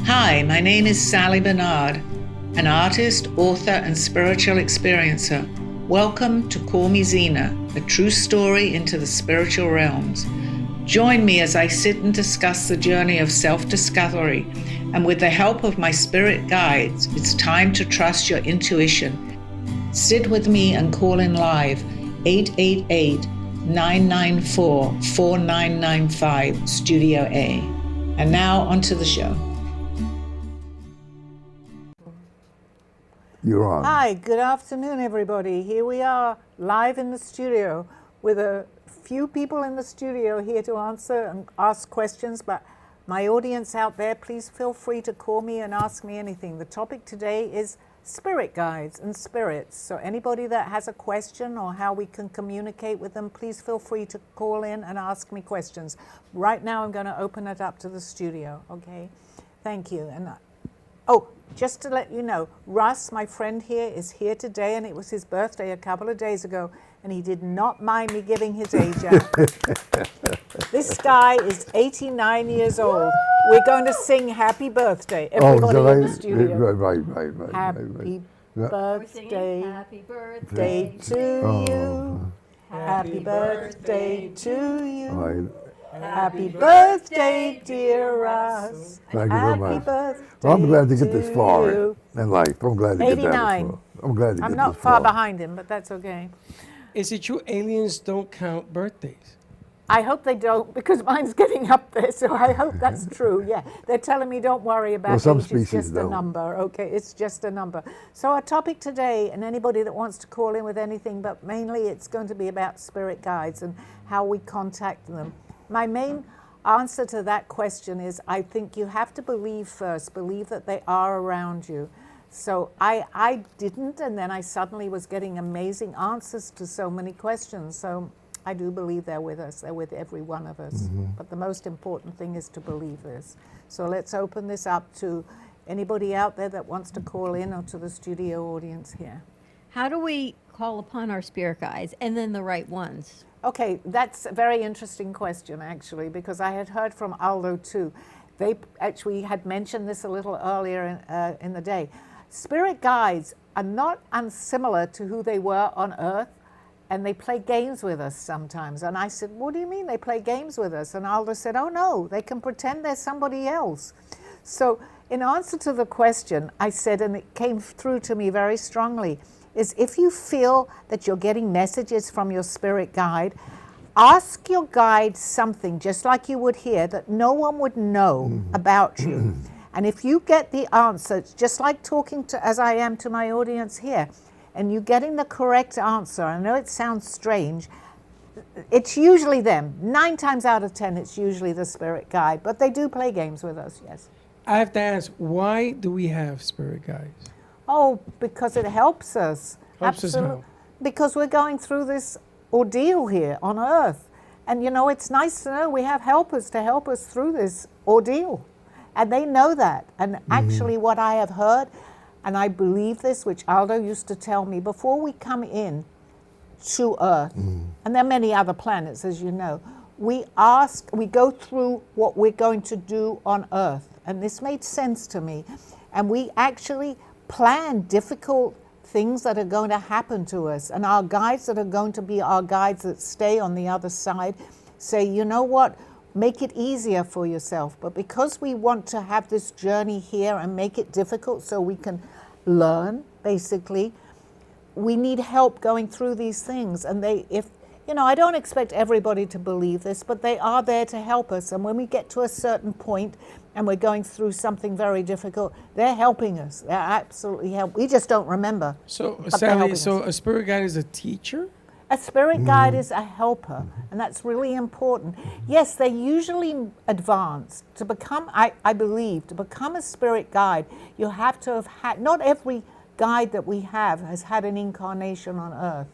Hi, my name is Sally Barnard, an artist, author, and spiritual experiencer. Welcome to Me Zena, a true story into the spiritual realms. Join me as I sit and discuss the journey of self-discovery, and with the help of my spirit guides, it's time to trust your intuition. Sit with me and call in live 888-994-4995 Studio A. And now onto the show. You're on. Hi, good afternoon, everybody. Here we are, live in the studio, with a few people in the studio here to answer and ask questions. But my audience out there, please feel free to call me and ask me anything. The topic today is spirit guides and spirits. So anybody that has a question or how we can communicate with them, please feel free to call in and ask me questions. Right now, I'm going to open it up to the studio. Okay, thank you. And oh, just to let you know, Russ, my friend here, is here today, and it was his birthday a couple of days ago, and he did not mind me giving his age out. This guy is 89 years old. We're going to sing happy birthday, everybody in the studio. Right. Happy birthday to you. Happy birthday to you. Right. Happy birthday, dear Russ. Thank you very much. Birthday Well, I'm glad to get this far you. in life. I'm glad to get that 89. far. I'm glad to get I'm this not far. far behind him, but that's okay. Is it true aliens don't count birthdays? I hope they don't, because mine's getting up there, so I hope that's true. Yeah, they're telling me don't worry about Well, some age, it's species just a don't. number. Okay, it's just a number. So our topic today, and anybody that wants to call in with anything, but mainly it's going to be about spirit guides and how we contact them. My main answer to that question is I think you have to believe first, believe that they are around you. So I didn't, and then I suddenly was getting amazing answers to so many questions. So I do believe they're with us. They're with every one of us. Mm-hmm. But the most important thing is to believe this. So let's open this up to anybody out there that wants to call in, or to the studio audience here. How do we call upon our spirit guides, and then the right ones? Okay, that's a very interesting question, actually, because I had heard from Aldo too. They actually had mentioned this a little earlier in the day. Spirit guides are not unsimilar to who they were on Earth, and they play games with us sometimes. And I said, what do you mean they play games with us? And Aldo said, oh no, they can pretend they're somebody else. So in answer to the question, I said, and it came through to me very strongly, is if you feel that you're getting messages from your spirit guide, ask your guide something, just like you would here, that no one would know about you. And if you get the answer, it's just like talking to, as I am to my audience here, and you're getting the correct answer, I know it sounds strange, it's usually them. 9 times out of 10, it's usually the spirit guide, but they do play games with us, yes. I have to ask, why do we have spirit guides? Oh, because it helps us. Helps us how? Because we're going through this ordeal here on Earth. And you know, it's nice to know we have helpers to help us through this ordeal. And they know that. And actually what I have heard, and I believe this, which Aldo used to tell me, before we come in to Earth, and there are many other planets, as you know, we go through what we're going to do on Earth. And this made sense to me. And we actually plan difficult things that are going to happen to us, and our guides that are going to be our guides that stay on the other side say, you know what, make it easier for yourself. But because we want to have this journey here and make it difficult so we can learn, basically, we need help going through these things. And I don't expect everybody to believe this, but they are there to help us. And when we get to a certain point and we're going through something very difficult, they're helping us. They're absolutely helping. We just don't remember. So, but they're helping Sally, us. a spirit guide is a teacher? A spirit guide is a helper, and that's really important. Yes, they're usually advanced. To become, I believe, to become a spirit guide, you have to have had, not every guide that we have has had an incarnation on Earth,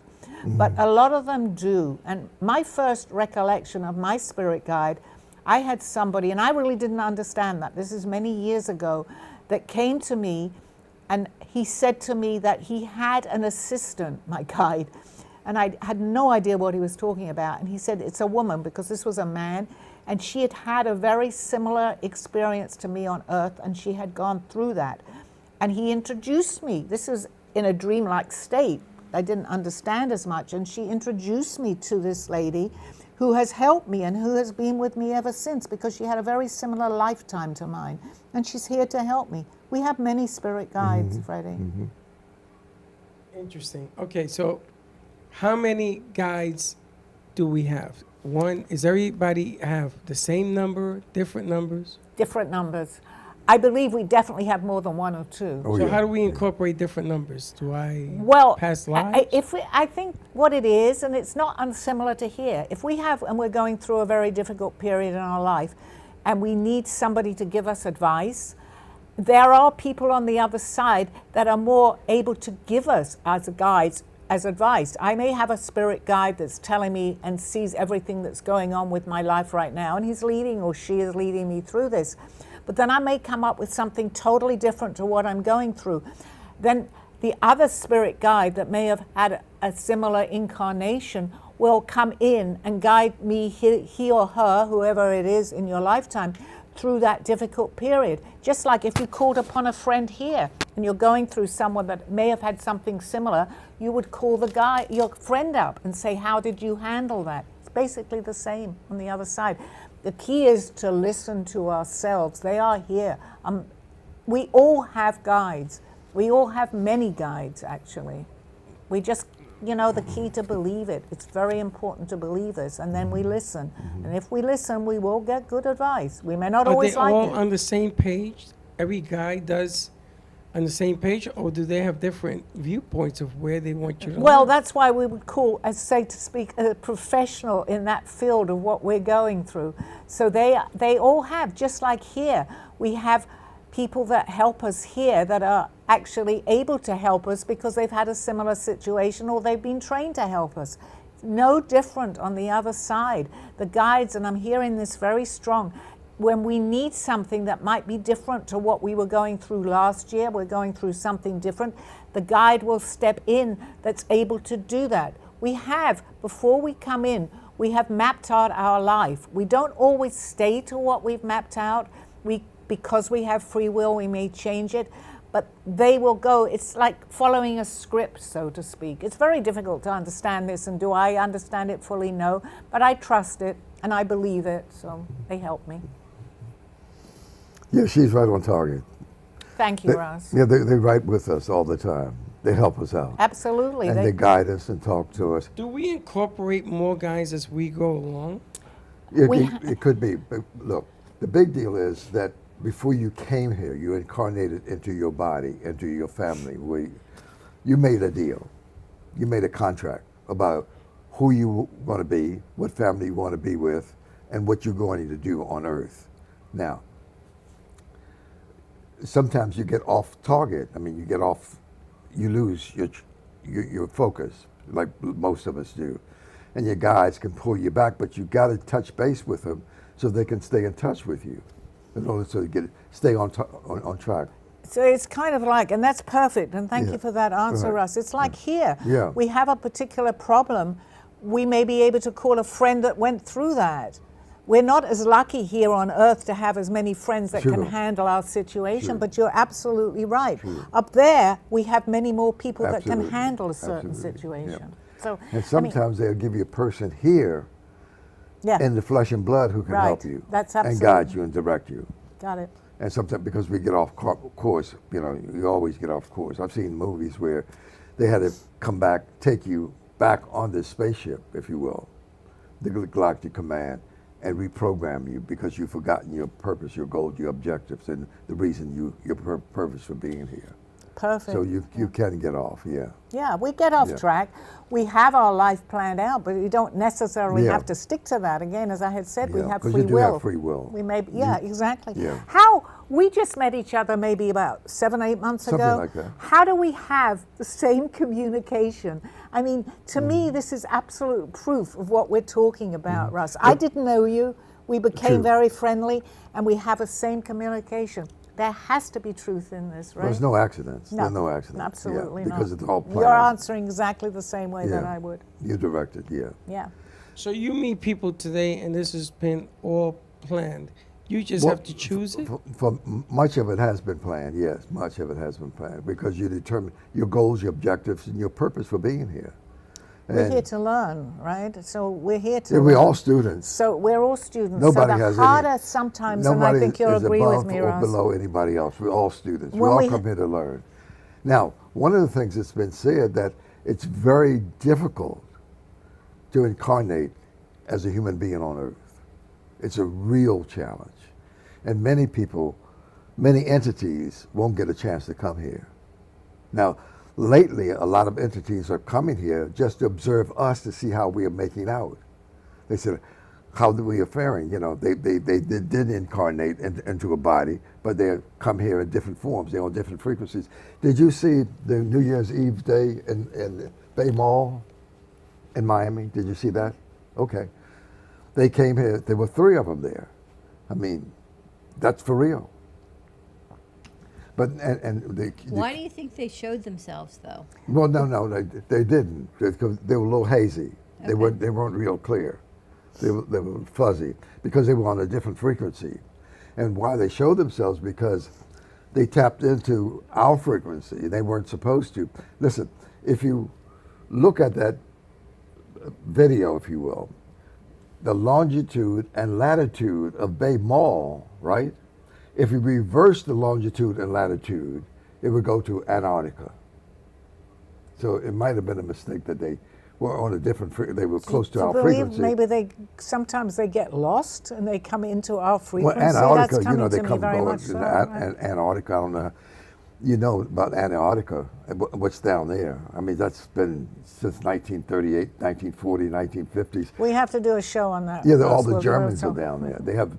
but a lot of them do. And my first recollection of my spirit guide, I had somebody, and I really didn't understand that, this is many years ago, that came to me, and he said to me that he had an assistant, my guide, And I had no idea what he was talking about. And he said, it's a woman, because this was a man. And she had had a very similar experience to me on earth, and she had gone through that. And he introduced me. This was in a dreamlike state. I didn't understand as much. And she introduced me to this lady who has helped me and who has been with me ever since, because she had a very similar lifetime to mine. And she's here to help me. We have many spirit guides, Freddie. Interesting. Okay, so how many guides do we have? One, is everybody have the same number, different numbers? Different numbers. I believe we definitely have more than one or two. Oh, So yeah. how do we incorporate different numbers? Do I Well, pass lives? I think what it is, and it's not unsimilar to here, if we have, and we're going through a very difficult period in our life, and we need somebody to give us advice, there are people on the other side that are more able to give us as guides, as advice. I may have a spirit guide that's telling me and sees everything that's going on with my life right now, and he's leading or she is leading me through this. But then I may come up with something totally different to what I'm going through. Then the other spirit guide that may have had a similar incarnation will come in and guide me, he or her, whoever it is in your lifetime, through that difficult period. Just like if you called upon a friend here and you're going through someone that may have had something similar, you would call your friend up and say, how did you handle that? It's basically the same on the other side. The key is to listen to ourselves. They are here. We all have guides. We all have many guides, actually. We just, the key to believe it. It's very important to believe this, and then we listen. And if we listen, we will get good advice. We may not Are always they like all it. on the same page? Every guide does on the same page, or do they have different viewpoints of where they want you to Well, learn? that's why we would call, as say to speak, a professional in that field of what we're going through. So they all have, just like here, we have people that help us here that are actually able to help us because they've had a similar situation or they've been trained to help us. No different on the other side. The guides, and I'm hearing this very strong, when we need something that might be different to what we were going through last year, we're going through something different, the guide will step in that's able to do that. We have, before we come in, we have mapped out our life. We don't always stay to what we've mapped out. Because we have free will, we may change it, but they will go. It's like following a script, so to speak. It's very difficult to understand this, and do I understand it fully? No, but I trust it and I believe it, so they help me. Yeah, she's right on target. Thank you, Ross. Yeah, they're right with us all the time. They help us out. Absolutely. And they guide us and talk to us. Do we incorporate more guides as we go along? It could be. But look, the big deal is that before you came here, you incarnated into your body, into your family. You made a deal. You made a contract about who you want to be, what family you want to be with, and what you're going to do on Earth. Now, sometimes you get off target. I mean, you lose your focus, like most of us do. And your guides can pull you back, but you got to touch base with them so they can stay in touch with you in order to stay on track. So it's kind of like, and that's perfect, and thank Yeah. you for that answer, Right. Russ. It's like here, Yeah. we have a particular problem. We may be able to call a friend that went through that. We're not as lucky here on Earth to have as many friends that can Sure. handle our situation, Sure. but you're absolutely right. Sure. Up there, we have many more people that can Absolutely. handle a certain Absolutely. situation. So, And sometimes they'll give you a person here yeah, in the flesh and blood who can Right. help you That's and absolutely- guide you and direct you. got it. And sometimes because we get off course, you always get off course. I've seen movies where they had to come back, take you back on this spaceship, if you will, the Galactic Command, and reprogram you because you've forgotten your purpose, your goals, your objectives, and the reason your purpose for being here. Perfect. So you can get off, yeah. Yeah, we get off Yeah. track. We have our life planned out, but we don't necessarily Yeah. have to stick to that. Again, as I had said, we Yeah, have 'cause free you do will. have free will. We may, yeah, exactly. yeah. How we just met each other maybe about 7-8 months Something ago. like that. How do we have the same communication? I mean, to me, Mm. this is absolute proof of what we're talking about, Russ. I didn't know you. We became True. very friendly, and we have a same communication. there has to be truth in this, right? There's no accidents. No, There's no accidents. absolutely because not. it's all planned. You're answering exactly the same way that Yeah. I would. You directed, yeah. Yeah. So you meet people today, and this has been all planned. You just Well, have to choose it. For much of it has been planned, yes. Much of it has been planned because you determine your goals, your objectives, and your purpose for being here. We're And here to learn, right? So we're here to yeah, we're learn. all students. So we're all students. Nobody so the has any- harder sometimes, and I Nobody think you'll is agree above with me, or Ross. below anybody else. We're all students. We When all we come here to learn. Now, one of the things that's been said that it's very difficult to incarnate as a human being on Earth. It's a real challenge. And many people, many entities won't get a chance to come here. Now, lately, a lot of entities are coming here just to observe us to see how we are making out. They said, how we are faring. You know, they did incarnate into a body, but they come here in different forms. They're on different frequencies. Did you see the New Year's Eve day in Bay Mall in Miami? Did you see that? Okay. They came here. There were 3 of them there. I mean, that's for real. But Why do you think they showed themselves, though? well, no, they didn't because they were a little hazy. They Okay. weren't real clear. They were fuzzy because they were on a different frequency. And why they showed themselves because they tapped into our frequency. They weren't supposed to. Listen, if you look at that video, if you will, the longitude and latitude of Bay Mall, right? If you reverse the longitude and latitude, it would go to Antarctica. So it might have been a mistake that they were on a different they were close to Do you our believe frequency. maybe sometimes they get lost and they come into our Well, frequency? Antarctica, That's you know, coming they to me come very going much to so, right? Antarctica. I don't know. You know about Antarctica, what's down there. I mean, that's been since 1938, 1940, 1950s. We have to do a show on that. Yeah, all Ross. the We'll Germans are talk. down there. They have,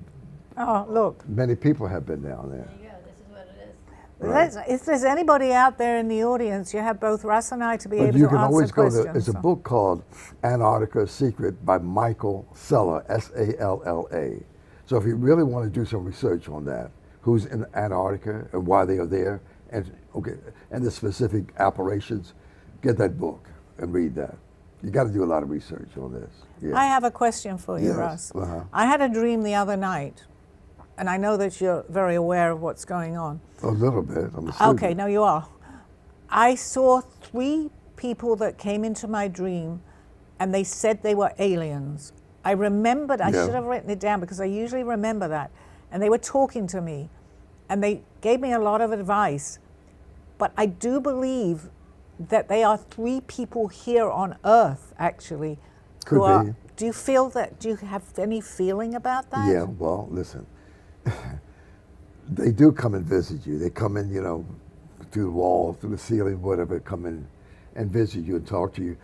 Oh, look. many people have been down there. There you go. This is what it is. Right. If there's anybody out there in the audience, you have both Russ and I to be But able you to can answer always go questions. to, there's a so. book called Antarctica Secret by Michael Sella, S-A-L-L-A. So if you really want to do some research on that, who's in Antarctica and why they are there, and the specific operations, get that book and read that. You got to do a lot of research on this. Yeah. I have a question for you, Yes, Russ. uh-huh. I had a dream the other night, and I know that you're very aware of what's going on. A little bit. I'm a student. Okay, no, you are. I saw 3 people that came into my dream, and they said they were aliens. I remembered, I Yeah. should have written it down because I usually remember that. And they were talking to me, and they gave me a lot of advice. But I do believe that they are 3 people here on Earth, actually. Could who are, be. do you feel that, do you have any feeling about that? Yeah, well, listen. They do come and visit you. They come in, you know, through the wall, through the ceiling, whatever, come in and visit you and talk to you.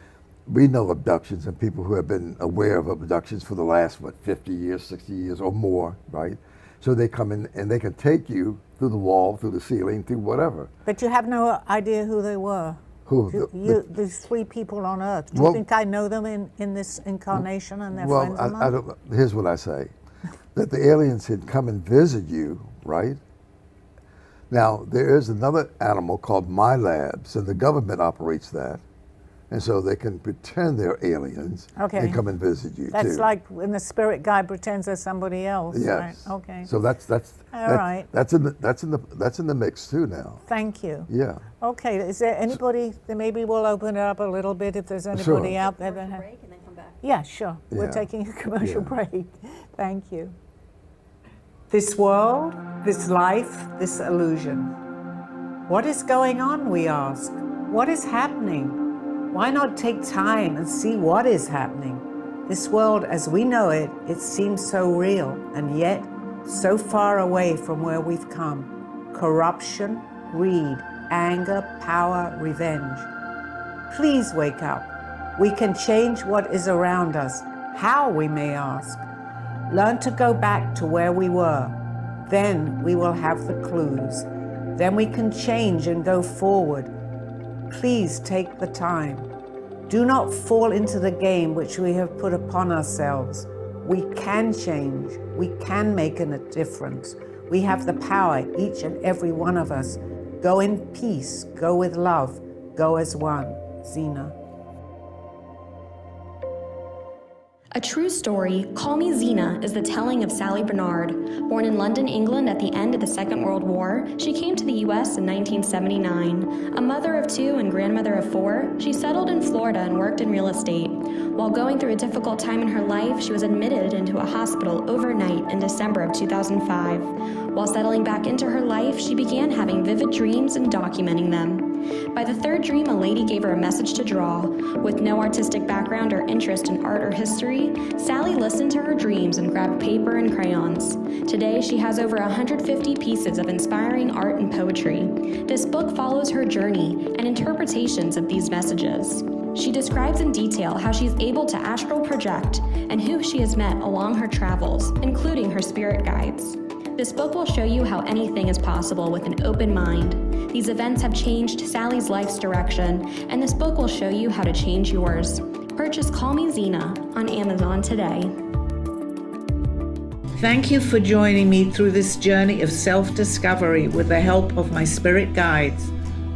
We know abductions and people who have been aware of abductions for the last, 50 years, 60 years or more, right? So they come in and they can take you through the wall, through the ceiling, through whatever. But you have no idea who they were? Who? These 3 people on Earth. Do you Well- think I know them in this incarnation and they're Well, friends of mine? I don't, here's what I say. That the aliens had come and visit you, right? Now, there is another animal called My Labs, and the government operates that. And so they can pretend they're aliens Okay. and come and visit you That's too. like when the spirit guy pretends they're somebody else, Yes. right? Okay. So that's All right. That's in the mix too now. Thank you. Yeah. Okay, is there anybody, then maybe we'll open it up a little bit if there's anybody Sure. out there that Break and then come back. Yeah, sure. We're Yeah. taking a commercial Yeah. break. Thank you. This world, this life, this illusion. What is going on, we ask? What is happening? Why not take time and see what is happening? This world as we know it, it seems so real and yet so far away from where we've come. Corruption, greed, anger, power, revenge. Please wake up. We can change what is around us. How, we may ask. Learn to go back to where we were. Then we will have the clues. Then we can change and go forward. Please take the time. Do not fall into the game which we have put upon ourselves. We can change. We can make a difference. We have the power, each and every one of us. Go in peace, go with love, go as one. Zena. A true story, Call Me Zena, is the telling of Sally Barnard. Born in London, England at the end of the Second World War, she came to the U.S. in 1979. A mother of 2 and grandmother of 4, she settled in Florida and worked in real estate. While going through a difficult time in her life, she was admitted into a hospital overnight in December of 2005. While settling back into her life, she began having vivid dreams and documenting them. By the 3rd dream, a lady gave her a message to draw. With no artistic background or interest in art or history, Sally listened to her dreams and grabbed paper and crayons. Today, she has over 150 pieces of inspiring art and poetry. This book follows her journey and interpretations of these messages. She describes in detail how she's able to astral project and who she has met along her travels, including her spirit guides. This book will show you how anything is possible with an open mind. These events have changed Sally's life's direction, and this book will show you how to change yours. Purchase Call Me Zena on Amazon today. Thank you for joining me through this journey of self-discovery with the help of my spirit guides.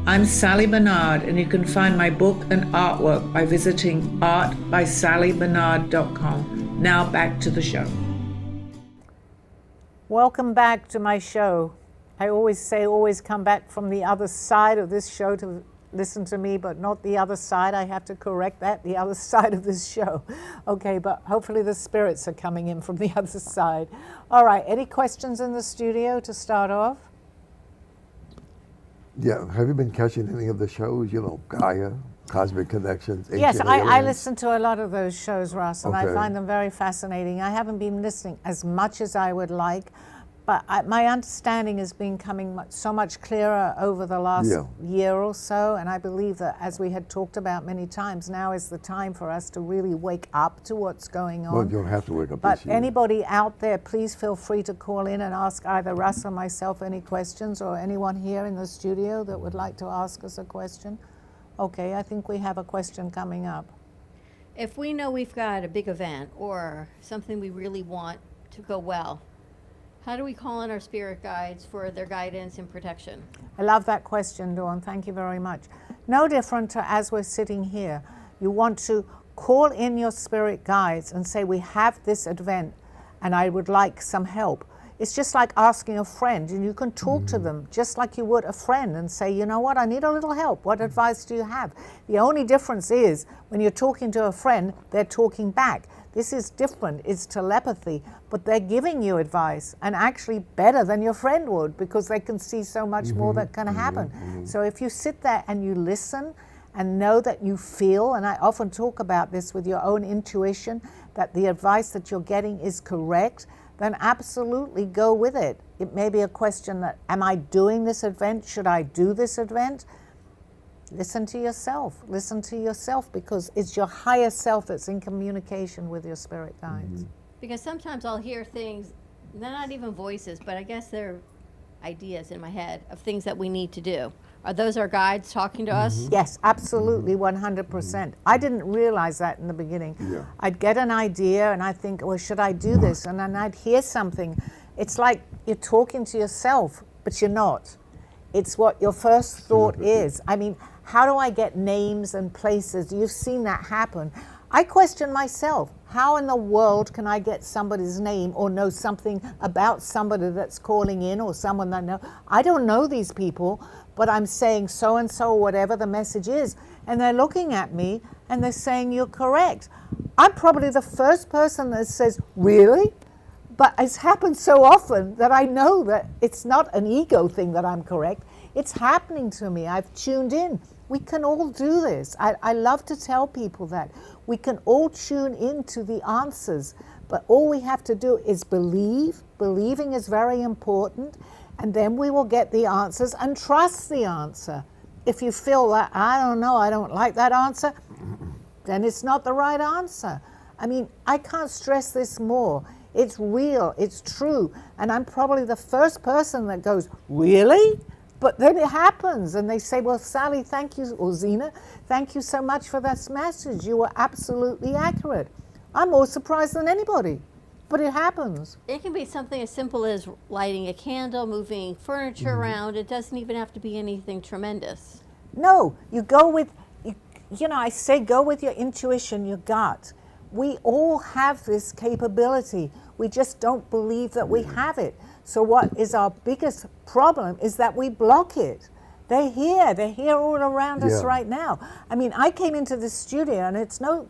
I'm Sally Barnard, and you can find my book and artwork by visiting artbysallybarnard.com. Now back to the show. Welcome back to my show. I always say, always come back from the other side of this show to listen to me, but not the other side. I have to correct that, the other side of this show. Okay, but hopefully the spirits are coming in from the other side. All right, any questions in the studio to start off? Yeah, have you been catching any of the shows? You know, Gaia, Cosmic Connections, Yes, Ancient I Aliens? listen to a lot of those shows, Russ, and I Okay. find them very fascinating. I haven't been listening as much as I would like, but my understanding has been coming so much clearer over the last year or so, and I believe that, as we had talked about many times, now is the time for us to really wake up to what's going on. Well, you don't have to wake up But this year. anybody out there, please feel free to call in and ask either Russ or myself any questions, or anyone here in the studio that would like to ask us a question. Okay, I think we have a question coming up. If we know we've got a big event or something we really want to go well, how do we call in our spirit guides for their guidance and protection? I love that question, Dawn. Thank you very much. No different to as we're sitting here. You want to call in your spirit guides and say, we have this event and I would like some help. It's just like asking a friend, and you can talk to them just like you would a friend and say, you know what, I need a little help. What advice do you have? The only difference is when you're talking to a friend, they're talking back. This is different. It's telepathy, but they're giving you advice, and actually better than your friend would, because they can see so much more that can happen. So if you sit there and you listen and know that you feel, and I often talk about this with your own intuition, that the advice that you're getting is correct, then absolutely go with it. It may be a question that, am I doing this event? Should I do this event? Listen to yourself. Listen to yourself, because it's your higher self that's in communication with your spirit guides. Because sometimes I'll hear things, they're not even voices, but I guess they're ideas in my head of things that we need to do. Are those our guides talking to us? Yes, absolutely, 100%. I didn't realize that in the beginning. Yeah. I'd get an idea and I'd think, well, should I do this? And then I'd hear something. It's like you're talking to yourself, but you're not. It's what your first thought is. I mean, how do I get names and places? You've seen that happen. I question myself. How in the world can I get somebody's name or know something about somebody that's calling in, or someone that I know? I don't know these people, but I'm saying so-and-so, whatever the message is, and they're looking at me and they're saying, you're correct. I'm probably the first person that says, really? But it's happened so often that I know that it's not an ego thing that I'm correct. It's happening to me. I've tuned in. We can all do this. I love to tell people that. We can all tune into the answers, but all we have to do is believe. Believing is very important, and then we will get the answers, and trust the answer. If you feel that, I don't know, I don't like that answer, then it's not the right answer. I mean, I can't stress this more. It's real, it's true, and I'm probably the first person that goes, really? But then it happens, and they say, well, Sally, thank you, or Zena, thank you so much for this message. You were absolutely accurate. I'm more surprised than anybody. but it happens. It can be something as simple as lighting a candle, moving furniture around. It doesn't even have to be anything tremendous. No, you go with, you know, I say go with your intuition, your gut. We all have this capability. We just don't believe that we have it. So what is our biggest problem is that we block it. They're here all around us Yeah. right now. I mean, I came into this studio and it's no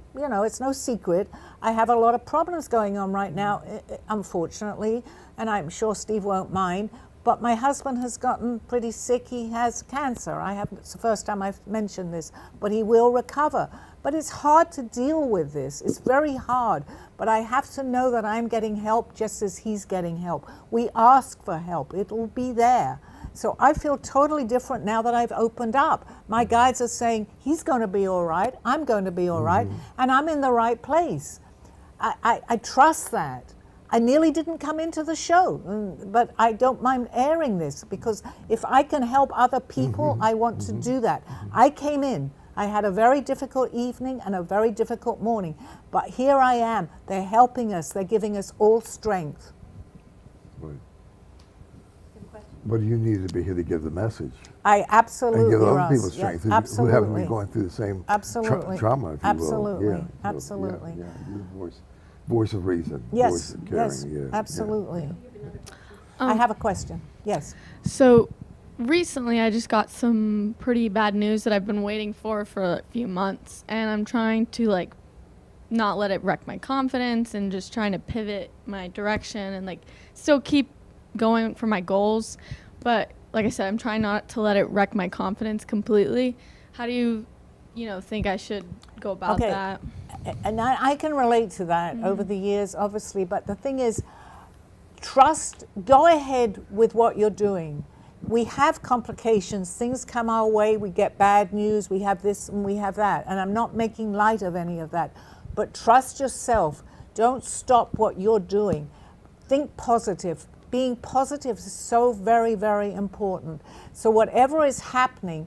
secret. I have a lot of problems going on right now, unfortunately, and I'm sure Steve won't mind. But my husband has gotten pretty sick. He has cancer. It's the first time I've mentioned this, but he will recover. But it's hard to deal with this. It's very hard. But I have to know that I'm getting help just as he's getting help. We ask for help. It will be there. So I feel totally different now that I've opened up. My guides are saying, he's going to be all right. I'm going to be all right. And I'm in the right place. I trust that. I nearly didn't come into the show, but I don't mind airing this because if I can help other people, I want to do that. I came in. I had a very difficult evening and a very difficult morning, but here I am. They're helping us. They're giving us all strength. Right. But you need to be here to give the message. I absolutely, And give other Russ. people Yeah, strength who absolutely. haven't been going through the same Absolutely. trauma, if you Absolutely. will. Yeah, Absolutely. Yeah, you're the voice of reason. Yes, voice of caring. yes, Yeah, absolutely. I have a question. Yes. So recently I just got some pretty bad news that I've been waiting for a few months, and I'm trying to not let it wreck my confidence and just trying to pivot my direction and still keep going for my goals. But like I said, I'm trying not to let it wreck my confidence completely. How do you think I should go about Okay. that? And I can relate to that over the years, obviously, but the thing is, go ahead with what you're doing. We have complications, things come our way, we get bad news, we have this and we have that, and I'm not making light of any of that, but trust yourself. Don't stop what you're doing. Think positive. Being positive is so very, very important. So whatever is happening,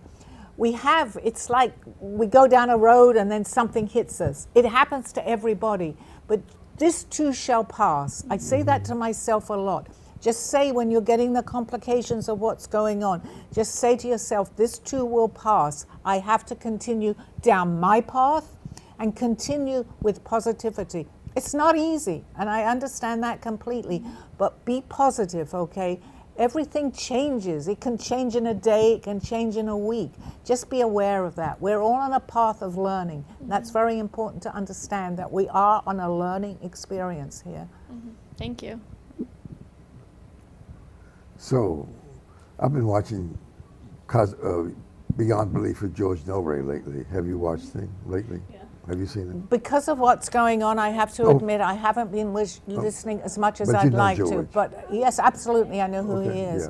it's like we go down a road and then something hits us. It happens to everybody, but this too shall pass. I say that to myself a lot. Just say when you're getting the complications of what's going on, just say to yourself, this too will pass. I have to continue down my path and continue with positivity. It's not easy, and I understand that completely, but be positive, okay? Everything changes. It can change in a day, it can change in a week. Just be aware of that. We're all on a path of learning. That's very important to understand, that we are on a learning experience here. Thank you. So, I've been watching Beyond Belief with George Nobre lately. Have you watched him lately? Yeah. Have you seen it? Because of what's going on, I have to admit I haven't been listening as much as But you I'd know like to. George. But yes, absolutely, I know who he Okay, is.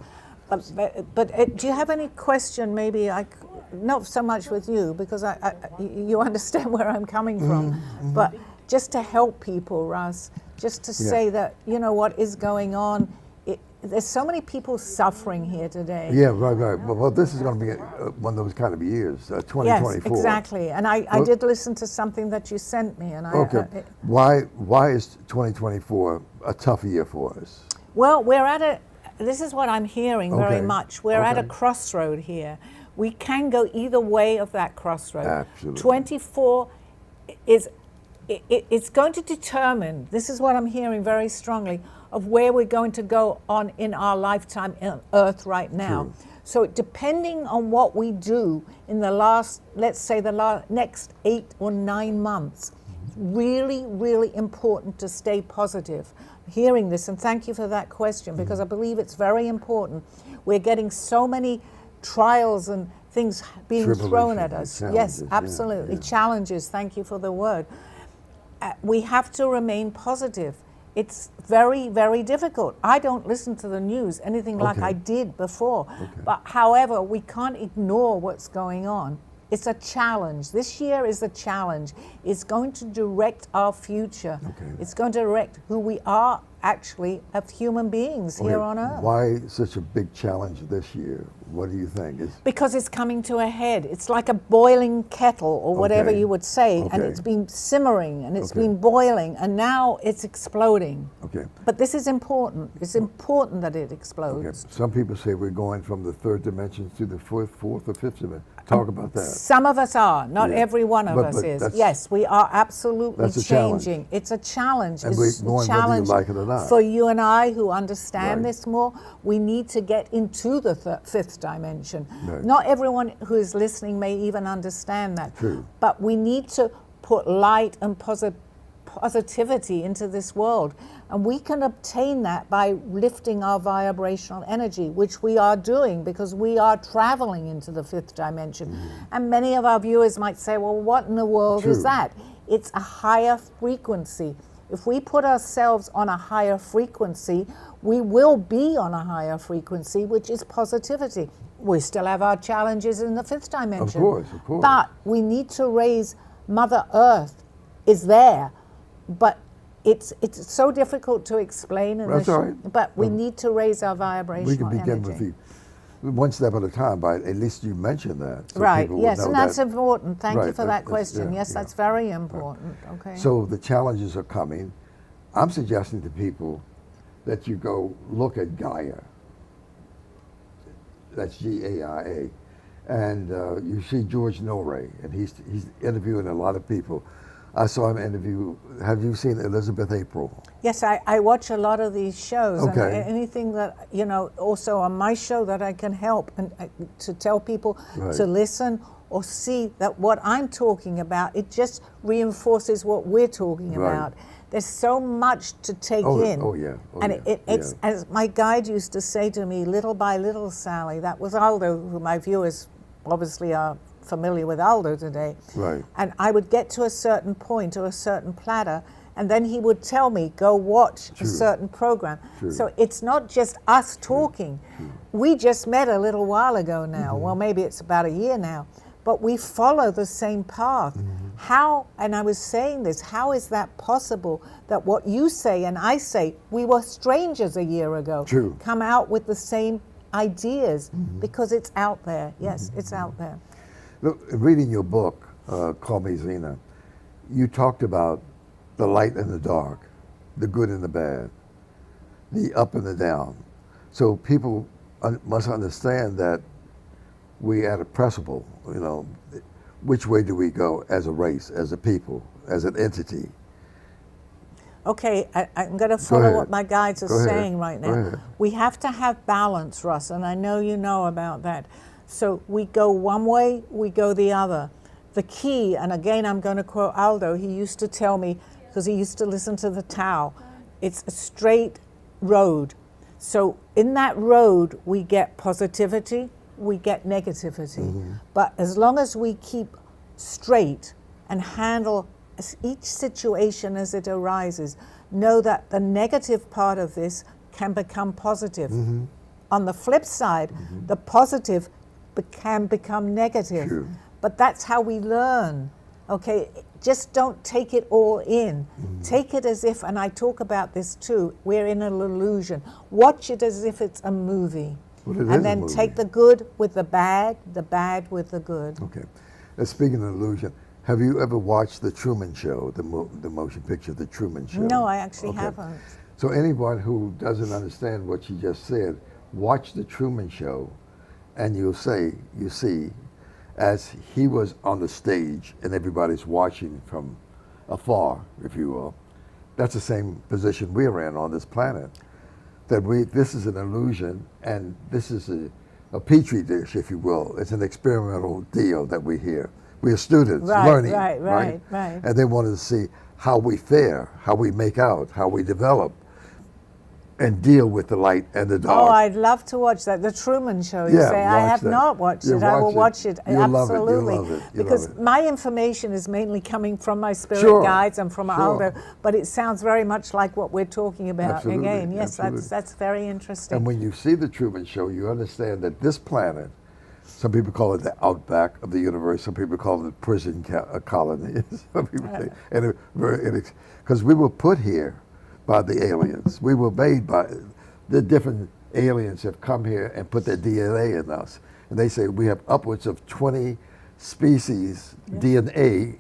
yeah. But do you have any question? Maybe not so much with you because you understand where I'm coming from, but just to help people, Russ, just to say that what is going on. There's so many people suffering here today. Yeah, right. Well, this is going to be one of those kind of years, 2024. Yes, exactly. And I did listen to something that you sent me, and Why is 2024 a tough year for us? Well, this is what I'm hearing very much. We're at a crossroad here. We can go either way of that crossroad. Absolutely. 24 it's going to determine, this is what I'm hearing very strongly, of where we're going to go on in our lifetime on Earth right now. True. So depending on what we do in let's say the next 8 or 9 months, really, really important to stay positive. Hearing this, and thank you for that question, because I believe it's very important. We're getting so many trials and things being thrown at us. Yes, absolutely. Yeah. Challenges, thank you for the word. We have to remain positive. It's very, very difficult. I don't listen to the news anything like I did before. But however, we can't ignore what's going on. It's a challenge. This year is a challenge. It's going to direct our future. It's going to direct who we are actually as human beings here on Earth. Why such a big challenge this year? What do you think? Because it's coming to a head. It's like a boiling kettle or whatever Okay. you would say, and Okay. it's been simmering and it's Okay. been boiling, and now it's exploding. Okay. But this is important. It's important that it Okay. explodes. Some people say we're going from the third dimension to the fourth or fifth dimension. Talk about that. Some of us are, not Yeah. every one of But- us but is. that's- Yes, we are absolutely that's a challenge. changing. It's a challenge. And It's we're a going whether you challenge like it or not. for you and I who understand Right. this more. We need to get into the fifth dimension. Right. Not everyone who is listening may even understand that. True. But we need to put light and positivity into this world. And we can obtain that by lifting our vibrational energy, which we are doing because we are traveling into the fifth dimension. And many of our viewers might say, well, what in the world is True. that? It's a higher frequency. If we put ourselves on a higher frequency, we will be on a higher frequency, which is positivity. We still have our challenges in the fifth dimension. Of course. But we need to raise Mother Earth is there, but it's so difficult to explain. In That's all right. But we need to raise our vibrational We can begin energy. with one step at a time, but at least you mentioned that. So Right, people will yes, know and that's that. important. Thank you Right, for that that's- question. yeah, Yes, yeah. that's very important. Okay. So the challenges are coming. I'm suggesting to people that you go look at Gaia. That's Gaia. And you see George Norrie, and he's interviewing a lot of people. I saw him interview, have you seen Elizabeth April? Yes, I watch a lot of these shows. Okay. And anything that, also on my show that I can help and to tell people Right. to listen or see that what I'm talking about, it just reinforces what we're talking Right. about. There's so much to take Oh, in. oh, yeah. Oh, and yeah. it's, as my guide used to say to me, little by little, Sally, that was Aldo, who my viewers obviously are familiar with Aldo today. Right. And I would get to a certain point or a certain platter, and then he would tell me, go watch True. a certain program. True. So it's not just us talking. We just met a little while ago now. Mm-hmm. Well, maybe it's about a year now. But we follow the same path. Mm-hmm. How, and I was saying this, how is that possible that what you say and I say, we were strangers a year ago, True. come out with the same ideas Mm-hmm. because it's out there. Yes, it's out there. Look, reading your book, Call Me Zena, you talked about the light and the dark, the good and the bad, the up and the down. So people must understand that we at a principle, which way do we go as a race, as a people, as an entity? Okay, I'm going to follow ahead. what my guides are Go ahead. saying right Go now. ahead. We have to have balance, Russ, and I know you know about that. So we go one way, we go the other. The key, and again I'm going to quote Aldo, he used to tell me, because he used to listen to the Tao, it's a straight road. So in that road we get positivity, we get negativity. But as long as we keep straight and handle each situation as it arises, know that the negative part of this can become positive. On the flip side, the positive can become negative. True. But that's how we learn. Okay, just don't take it all in. Take it as if, and I talk about this too, we're in an illusion. Watch it as if it's a movie. Well, it is And a then movie. take the good with the bad with the good. Okay. Speaking of illusion, have you ever watched The Truman Show, the motion picture, The Truman Show? No, I actually Okay. haven't. So anyone who doesn't understand what you just said, watch The Truman Show, and you see, as he was on the stage and everybody's watching from afar, if you will, that's the same position we're in on this planet. That this is an illusion, and this is a petri dish, if you will. It's an experimental deal that we hear. We are students Right, learning, right. And they wanted to see how we fare, how we make out, how we develop, and deal with the light and the dark. Oh, I'd love to watch that. The Truman Show, you Yeah, say. I watch have that. not watched You it. I will watch watch it. it. You'll love it. You'll Absolutely. love it. You'll Because love it. my information is mainly coming from my spirit Sure. guides and from Sure. Aldo, but it sounds very much like what we're talking about Absolutely. again. Yes, Absolutely. that's very interesting. And when you see the Truman Show, you understand that this planet, some people call it the outback of the universe, some people call it prison colony. Some people say, because we were put here by the aliens. We were made by the different aliens have come here and put their DNA in us. And they say we have upwards of 20 species DNA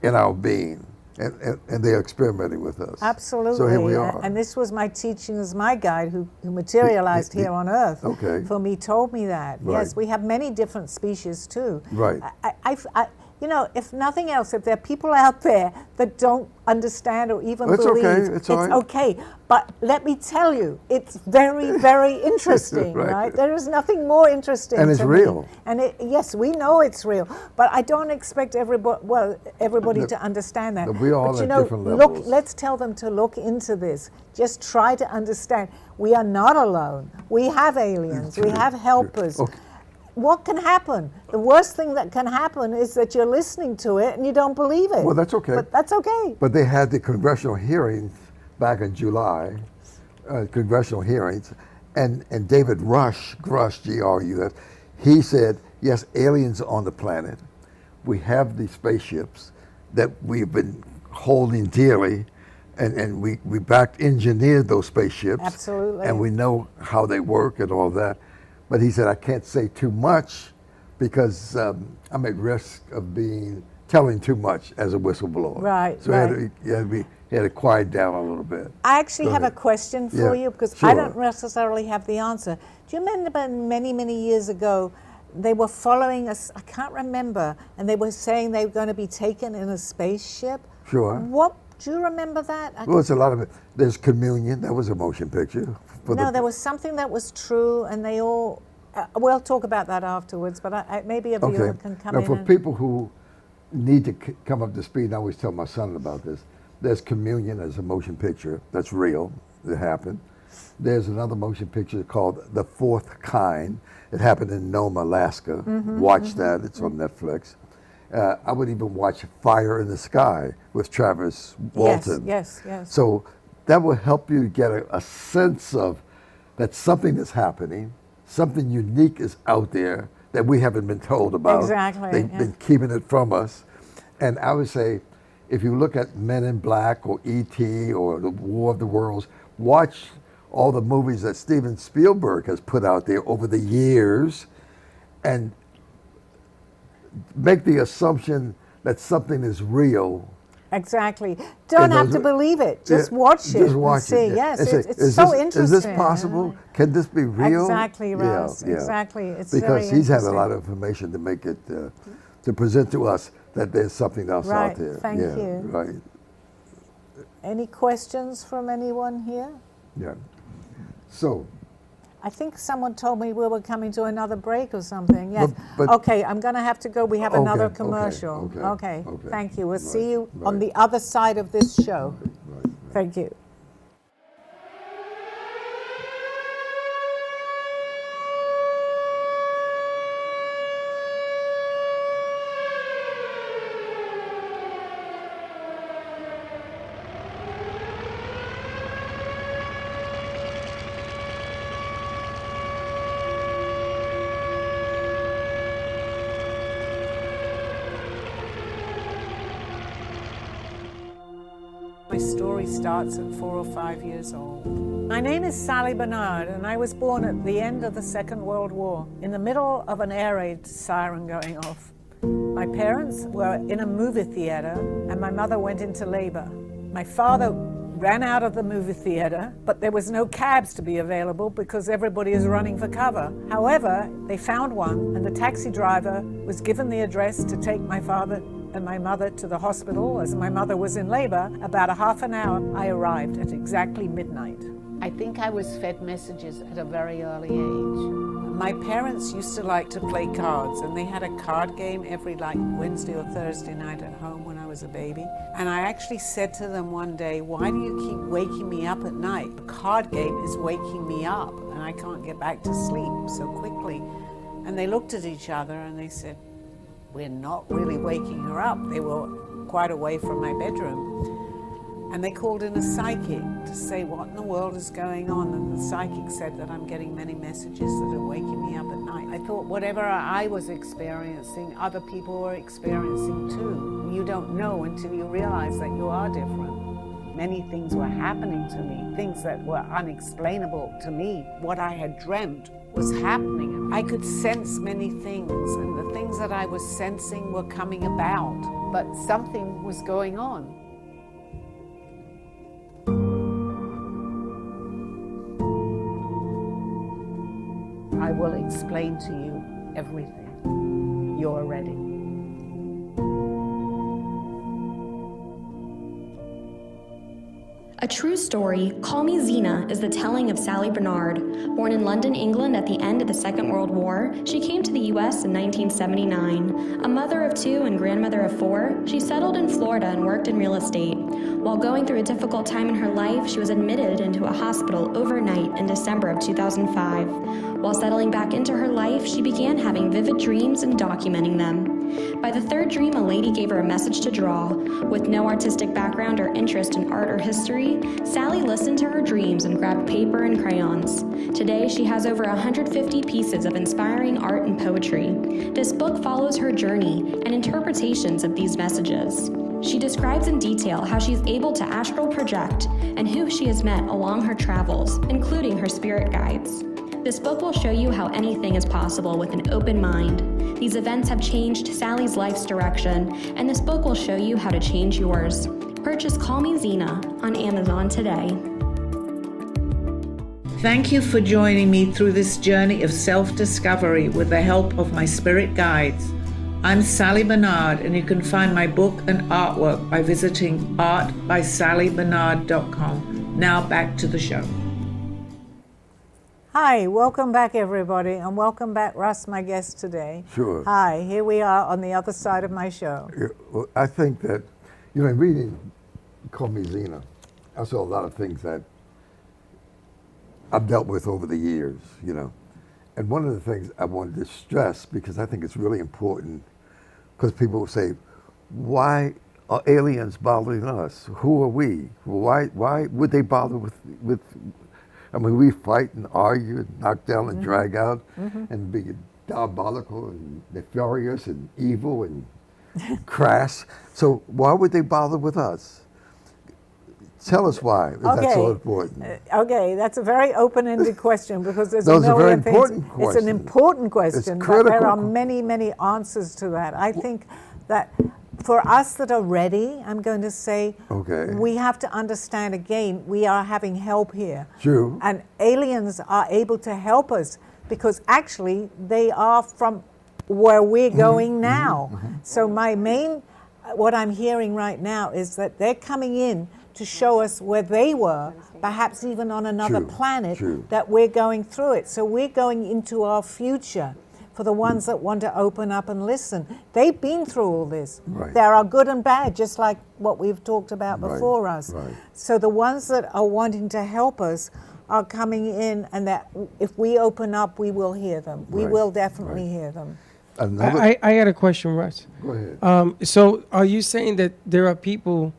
in our being. And they're experimenting with us. Absolutely. So here we are. And this was my teaching as my guide who materialized here on Earth. Okay. For me, told me that. Right. Yes, we have many different species too. Right. You know, if nothing else, if there are people out there that don't understand or even It's believe, okay. It's all right. okay. But let me tell you, it's very, very interesting, Right. right? There is nothing more interesting. And it's to me. real. And yes, we know it's real, but I don't expect everybody to understand that. We all but, at different look, levels. let's tell them to look into this. Just try to understand. We are not alone. We have aliens. We have helpers. Okay. What can happen? The worst thing that can happen is that you're listening to it and you don't believe it. Well, that's okay. But that's okay. But they had the congressional hearings back in July, congressional hearings, and David Grush, G-R-U-S, he said, yes, aliens are on the planet. We have these spaceships that we've been holding dearly, and we back engineered those spaceships. Absolutely. And we know how they work and all that. But he said, I can't say too much because I'm at risk of telling too much as a whistleblower. Right, So right. he had to quiet down a little bit. I actually Go have a ahead. question for Yeah, you because sure. I don't necessarily have the answer. Do you remember many, many years ago, they were following us, I can't remember, and they were saying they were going to be taken in a spaceship? Sure. What, do you remember that? Well, it's a lot of it. There's Communion. That was a motion picture. No, there was something that was true, and they all. We'll talk about that afterwards, but maybe a viewer can come now, in. for and, people who need to come up to speed, I always tell my son about this. There's Communion as a motion picture. That's real. It happened. There's another motion picture called The Fourth Kind. It happened in Nome, Alaska. Watch that. It's on Netflix. I would even watch Fire in the Sky with Travis Walton. Yes. So that will help you get a sense of that something is happening, something unique is out there that we haven't been told about. Exactly, They've been keeping it from us. And I would say, if you look at Men in Black or E.T. or The War of the Worlds, watch all the movies that Steven Spielberg has put out there over the years and make the assumption that something is real. Exactly. Don't have to believe it. Just watch it. Just watch and see. it. Yes, And say, it's so interesting. Is this possible? Can this be real? Exactly, Ross. Yeah. Exactly. It's because very he's had a interesting. lot of information to make it to present to us that there's something else Right, out there. thank yeah, you. Right. Any questions from anyone here? Yeah. So. I think someone told me we were coming to another break or something. Yes. But- Okay, I'm going to have to go. We have another Okay, commercial. okay. Thank you. We'll Right, see you on right. the other side of this show. Right. Thank you. My story starts at 4 or 5 years old. My name is Sally Barnard, and I was born at the end of the Second World War, in the middle of an air raid siren going off. My parents were in a movie theater, and my mother went into labor. My father ran out of the movie theater, but there was no cabs to be available because everybody is running for cover. However, they found one, and the taxi driver was given the address to take my father and my mother to the hospital. As my mother was in labor, about a half an hour, I arrived at exactly midnight. I think I was fed messages at a very early age. My parents used to like to play cards, and they had a card game every Wednesday or Thursday night at home when I was a baby. And I actually said to them one day, why do you keep waking me up at night? The card game is waking me up, and I can't get back to sleep so quickly. And they looked at each other and they said, we're not really waking her up. They were quite away from my bedroom. And they called in a psychic to say, what in the world is going on? And the psychic said that I'm getting many messages that are waking me up at night. I thought whatever I was experiencing, other people were experiencing too. You don't know until you realize that you are different. Many things were happening to me, things that were unexplainable to me. What I had dreamt was happening. I could sense many things, and the things that I was sensing were coming about, but something was going on. I will explain to you everything. You're ready. A true story, Call Me Zena is the telling of Sally Barnard. Born in London, England at the end of the Second World War, she came to the U.S. in 1979. A mother of 2 and grandmother of 4, she settled in Florida and worked in real estate. While going through a difficult time in her life, she was admitted into a hospital overnight in December of 2005. While settling back into her life, she began having vivid dreams and documenting them. By the 3rd dream, a lady gave her a message to draw. With no artistic background or interest in art or history, Sally listened to her dreams and grabbed paper and crayons. Today, she has over 150 pieces of inspiring art and poetry. This book follows her journey and interpretations of these messages. She describes in detail how she's able to astral project and who she has met along her travels, including her spirit guides. This book will show you how anything is possible with an open mind. These events have changed Sally's life's direction, and this book will show you how to change yours. Purchase Call Me Zena on Amazon today. Thank you for joining me through this journey of self-discovery with the help of my spirit guides. I'm Sally Barnard, and you can find my book and artwork by visiting artbysallybarnard.com. Now back to the show. Hi, welcome back everybody, and welcome back Russ, my guest today. Sure. Hi, here we are on the other side of my show. Yeah, well, I think that, in reading Call Me Zena, I saw a lot of things that I've dealt with over the years, And one of the things I wanted to stress, because I think it's really important, because people will say, why are aliens bothering us? Who are we? Why would they bother with we fight and argue and knock down and drag out and be diabolical and nefarious and evil and crass. So why would they bother with us? Tell us why, if that's so important. Okay, that's a very open-ended question because there's No, it's a very things. important It's question. an important question, It's but critical. there are many, many answers to that. I think that for us that are ready, I'm going to say, Okay. we have to understand again, we are having help here. True. And aliens are able to help us because actually they are from where we're going now. So what I'm hearing right now is that they're coming in to show us where they were, perhaps even on another planet, that we're going through it. So we're going into our future. For the ones that want to open up and listen, they've been through all this. Right. There are good and bad, just like what we've talked about before us. Right. So the ones that are wanting to help us are coming in, and that if we open up, we will hear them. We will definitely hear them. I got a question, Russ. Go ahead. So are you saying that there are people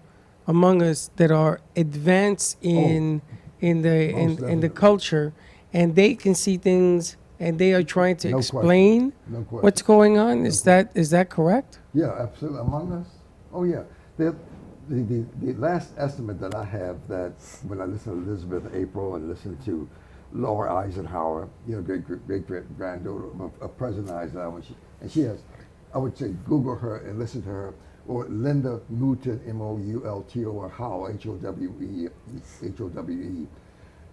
among us that are advanced in the culture, and they can see things, and they are trying to explain what's going on? Is that correct? Yeah, absolutely. Among us? Oh, yeah. The last estimate that I have, that when I listen to Elizabeth April and listen to Laura Eisenhower, great-granddaughter of President Eisenhower, and she has, I would say, Google her and listen to her, or Linda Moulton, M-O-U-L-T-O, or Howe, H-O-W-E.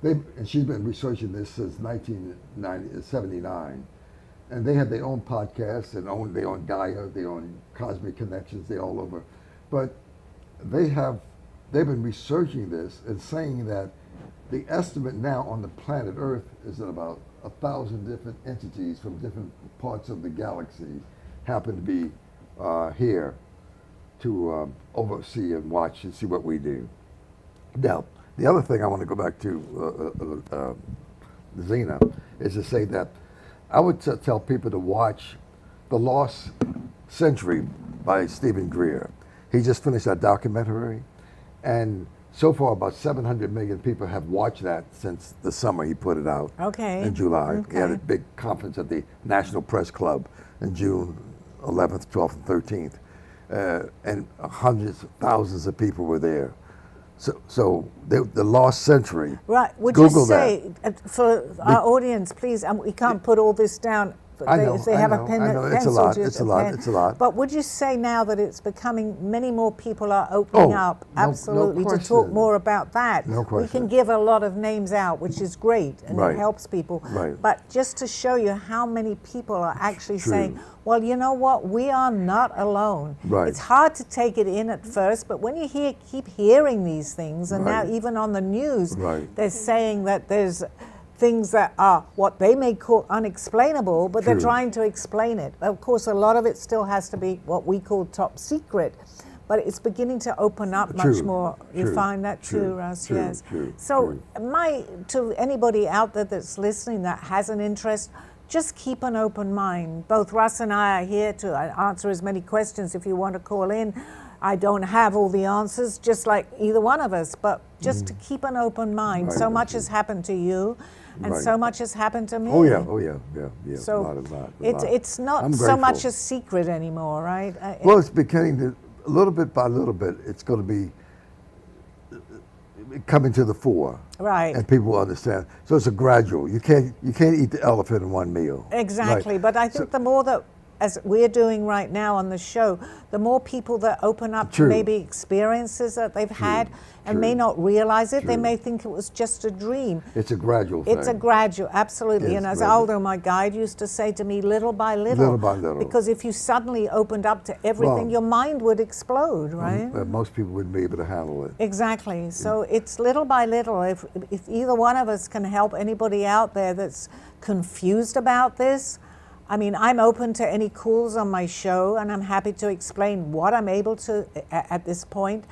And she's been researching this since 1979. And they have their own podcasts and they own Gaia, they own Cosmic Connections, they're all over. But they've been researching this and saying that the estimate now on the planet Earth is that about 1,000 different entities from different parts of the galaxy happen to be here to oversee and watch and see what we do. Now, the other thing I want to go back to, Zena, is to say that I would tell people to watch The Lost Century by Stephen Greer. He just finished that documentary, and so far about 700 million people have watched that since the summer he put it out in July. He had a big conference at the National Press Club in June 11th, 12th, and 13th, and hundreds of thousands of people were there. So the lost century. Right. Would Google you say, for our audience, please, we can't put all this down. If they have a pen, I know. It's a pencil, lot. just It's a a lot. pen. It's a lot. But would you say now that it's becoming, many more people are opening up, no absolutely, to talk question. more about that? No We question. can give a lot of names out, which is great, and Right. it helps people. Right. But just to show you how many people are actually True. saying, well, you know what, we are not alone. Right. It's hard to take it in at first, but when you keep hearing these things, and now Right. even on the news, Right. they're saying that there's things that are what they may call unexplainable, but they're True. trying to explain it. Of course, a lot of it still has to be what we call top secret, but it's beginning to open up much True. more. You True. find that True. too, Russ? True. Yes. True. So, True. to anybody out there that's listening that has an interest, just keep an open mind. Both Russ and I are here to answer as many questions if you want to call in. I don't have all the answers, just like either one of us, but just to keep an open mind. Right. So much has happened to you, and Right. so much has happened to me. Oh yeah. Yeah. So a lot. it's not I'm so much grateful. a secret anymore, right? Well, it's beginning to, little bit by little bit, it's going to be coming to the fore. Right. And people will understand. So it's a gradual. You can't eat the elephant in one meal. Exactly, Right. but I think the more that, as we're doing right now on the show, the more people that open up to True. maybe experiences that they've had and True. may not realize it, they True. may think it was just a dream. It's a gradual thing. It's a gradual, absolutely. Yes, And as gradual. Aldo, my guide, used to say to me, little by little. Little by little. Because if you suddenly opened up to everything, Well, your mind would explode, right? Most people wouldn't be able to handle it. Exactly. So it's little by little. If either one of us can help anybody out there that's confused about this, I mean, I'm open to any calls on my show, and I'm happy to explain what I'm able to at this point.